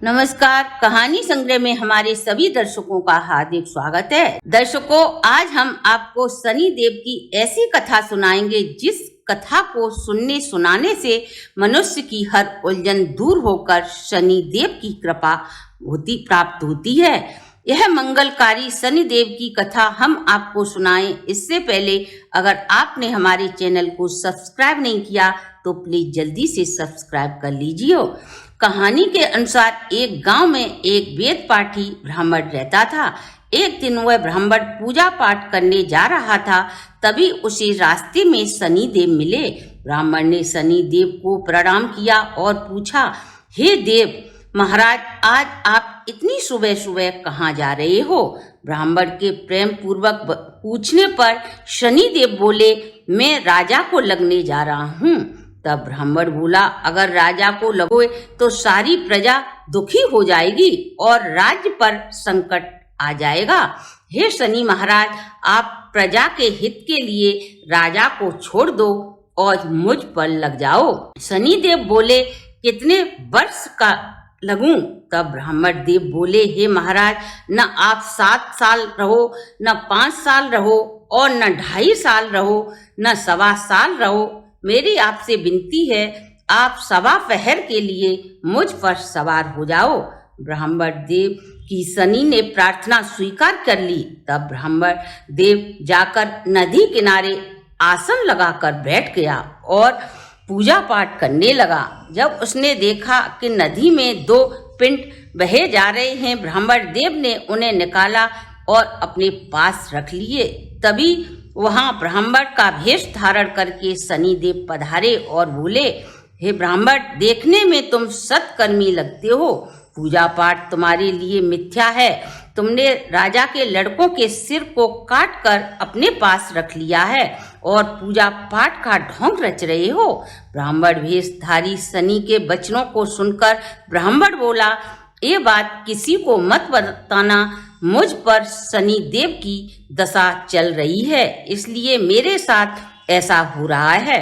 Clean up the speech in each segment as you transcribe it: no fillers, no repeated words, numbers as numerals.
नमस्कार। कहानी संग्रह में हमारे सभी दर्शकों का हार्दिक स्वागत है। दर्शकों, आज हम आपको शनि देव की ऐसी कथा सुनाएंगे जिस कथा को सुनने सुनाने से मनुष्य की हर उलझन दूर होकर शनि देव की कृपा प्राप्त होती है। यह मंगलकारी शनि देव की कथा हम आपको सुनाएं इससे पहले अगर आपने हमारे चैनल को सब्सक्राइब नहीं किया तो प्लीज जल्दी से सब्सक्राइब कर लीजिए। कहानी के अनुसार एक गांव में एक वेद पाठी ब्राह्मण रहता था। एक दिन वह ब्राह्मण पूजा पाठ करने जा रहा था, तभी उसे रास्ते में शनि देव मिले। ब्राह्मण ने शनि देव को प्रणाम किया और पूछा, हे देव महाराज, आज आप इतनी सुबह सुबह कहाँ जा रहे हो? ब्राह्मण के प्रेम पूर्वक पूछने पर शनि देव बोले, मैं राजा को लगने जा रहा हूँ। तब ब्राह्मण बोला, अगर राजा को लगोगे तो सारी प्रजा दुखी हो जाएगी और राज्य पर संकट आ जाएगा। हे शनि महाराज, आप प्रजा के हित के लिए राजा को छोड़ दो और मुझ पर लग जाओ। शनि देव बोले, कितने वर्ष का लगूं? तब ब्राह्मण देव बोले, हे महाराज, न आप 7 साल रहो, न 5 साल रहो और न 2.5 साल रहो, न 1.25 साल रहो। मेरी आपसे विनती है, आप 1.25 पहर के लिए मुझ पर सवार हो जाओ। ब्राह्मण देव की शनि ने प्रार्थना स्वीकार कर ली। तब ब्राह्मण देव जाकर नदी किनारे आसन लगाकर बैठ गया और पूजा पाठ करने लगा। जब उसने देखा कि नदी में 2 पिंड बहे जा रहे हैं, ब्राह्मण देव ने उन्हें निकाला और अपने पास रख लिए। तभी वहां ब्राह्मण का भेष धारण करके शनि देव पधारे और बोले, हे ब्राह्मण, देखने में तुम सत्कर्मी लगते हो। पूजा पाठ तुम्हारे लिए मिथ्या है। तुमने राजा के लड़कों के सिर को काट कर अपने पास रख लिया है और पूजा पाठ का ढोंग रच रहे हो। ब्राह्मण भेषधारी शनि के वचनों को सुनकर ब्राह्मण बोला, ये बात किसी को मत बताना। मुझ पर शनि देव की दशा चल रही है, इसलिए मेरे साथ ऐसा हो रहा है।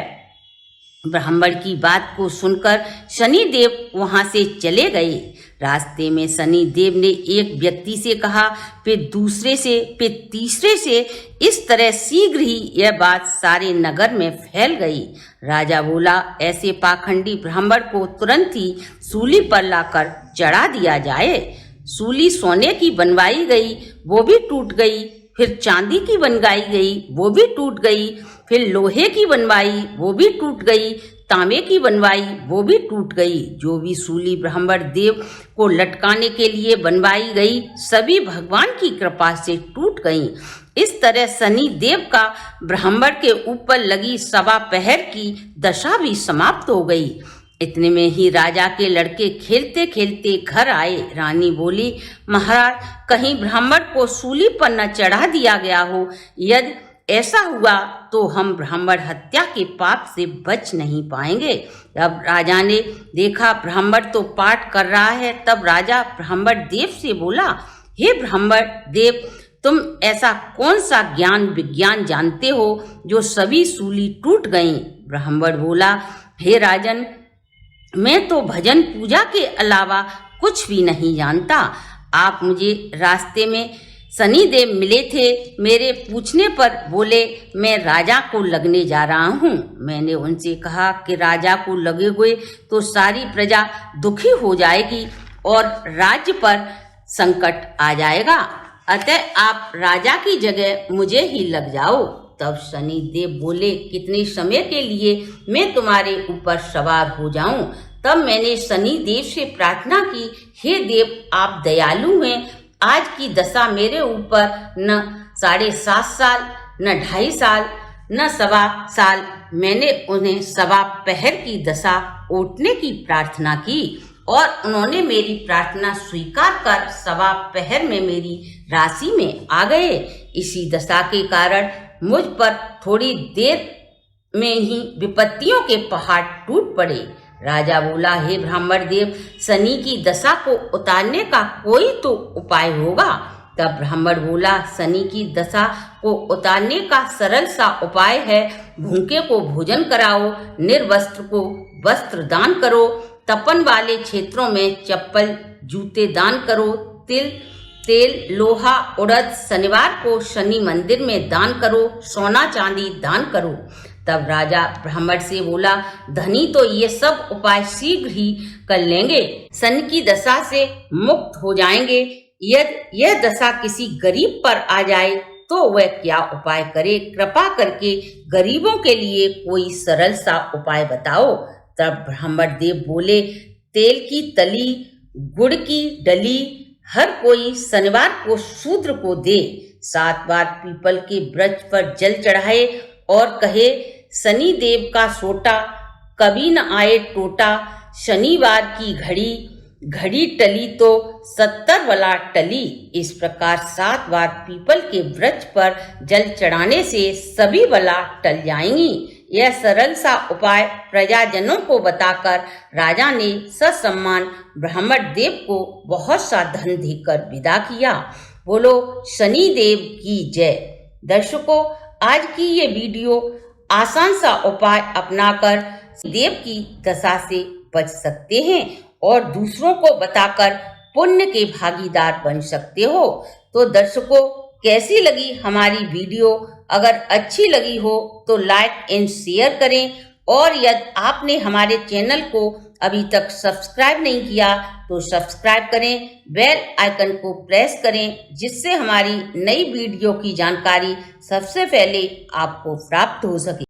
ब्राह्मण की बात को सुनकर शनि देव वहां से चले गए। रास्ते में शनि देव ने एक व्यक्ति से कहा, फिर दूसरे से, फिर तीसरे से। इस तरह शीघ्र ही यह बात सारे नगर में फैल गई। राजा बोला, ऐसे पाखंडी ब्राह्मण को तुरंत ही सूली पर लाकर चढ़ा दिया जाए। सूली सोने की बनवाई गई, वो भी टूट गई। फिर चांदी की बनवाई गई, वो भी टूट गई। फिर लोहे की बनवाई, वो भी टूट गई। तांबे की बनवाई, वो भी टूट गई। जो भी सूली ब्राह्मण देव को लटकाने के लिए बनवाई गई, सभी भगवान की कृपा से टूट गई। इस तरह शनि देव का ब्राह्मण के ऊपर लगी 1.25 पहर की दशा भी समाप्त हो गई। इतने में ही राजा के लड़के खेलते खेलते घर आए। रानी बोली, महाराज, कहीं ब्राह्मण को सूली पर न चढ़ा दिया गया हो। यदि ऐसा हुआ तो हम ब्राह्मण हत्या के पाप से बच नहीं पाएंगे। अब राजा ने देखा ब्राह्मण तो पाठ कर रहा है। तब राजा ब्राह्मण देव से बोला, हे ब्राह्मण देव, तुम ऐसा कौन सा ज्ञान विज्ञान जानते हो जो सभी सूली टूट गई? ब्राह्मण बोला, हे राजन, मैं तो भजन पूजा के अलावा कुछ भी नहीं जानता। आप मुझे रास्ते में शनि देव मिले थे। मेरे पूछने पर बोले, मैं राजा को लगने जा रहा हूँ। मैंने उनसे कहा कि राजा को लगे हुए तो सारी प्रजा दुखी हो जाएगी और राज्य पर संकट आ जाएगा। अतः आप राजा की जगह मुझे ही लग जाओ। तब शनि देव बोले, कितने समय के लिए मैं तुम्हारे ऊपर सवार हो जाऊं? तब मैंने शनि देव से प्रार्थना की, हे देव, आप दयालु हैं। आज की दशा मेरे ऊपर न 7.5 साल, न 2.5 साल, न 1.25 साल। मैंने उन्हें 1.25 पहर की दशा ओटने की प्रार्थना की और उन्होंने मेरी प्रार्थना स्वीकार कर 1.25 पहर में मेरी राशि में आ गए। इसी दशा के कारण मुझ पर थोड़ी देर में ही विपत्तियों के पहाड़ टूट पड़े। राजा बोला, हे ब्राह्मण देव, शनि की दशा को उतारने का कोई तो उपाय होगा। तब ब्राह्मण बोला, शनि की दशा को उतारने का सरल सा उपाय है, भूखे को भोजन कराओ, निर्वस्त्र को वस्त्र दान करो, तपन वाले क्षेत्रों में चप्पल जूते दान करो। तिल तेल लोहा उड़द शनिवार को शनि मंदिर में दान करो। सोना चांदी दान करो। तब राजा ब्राह्मण से बोला, धनी तो ये सब उपाय शीघ्र ही कर लेंगे, शनि की दशा से मुक्त हो जाएंगे। यदि यह दशा किसी गरीब पर आ जाए तो वह क्या उपाय करे? कृपा करके गरीबों के लिए कोई सरल सा उपाय बताओ। तब ब्राह्मण देव बोले, तेल की तली, गुड़ की डली हर कोई शनिवार को शूद्र को दे। 7 बार पीपल के वृक्ष पर जल चढ़ाए और कहे, शनि देव का सोटा कभी न आए टोटा। शनिवार की घड़ी टली तो 70 वाला टली। इस प्रकार 7 बार पीपल के वृक्ष पर जल चढ़ाने से सभी बला टल जाएंगी। यह सरल सा उपाय प्रजाजनों को बताकर राजा ने ससम्मान ब्राह्मण देव को बहुत सा धन देकर विदा किया। बोलो शनि देव की जय। दर्शकों, आज की ये वीडियो आसान सा उपाय अपनाकर देव की दशा से बच सकते हैं और दूसरों को बताकर पुण्य के भागीदार बन सकते हो। तो दर्शकों, कैसी लगी हमारी वीडियो? अगर अच्छी लगी हो तो लाइक एंड शेयर करें, और यदि आपने हमारे चैनल को अभी तक सब्सक्राइब नहीं किया तो सब्सक्राइब करें, बेल आइकन को प्रेस करें, जिससे हमारी नई वीडियो की जानकारी सबसे पहले आपको प्राप्त हो सके।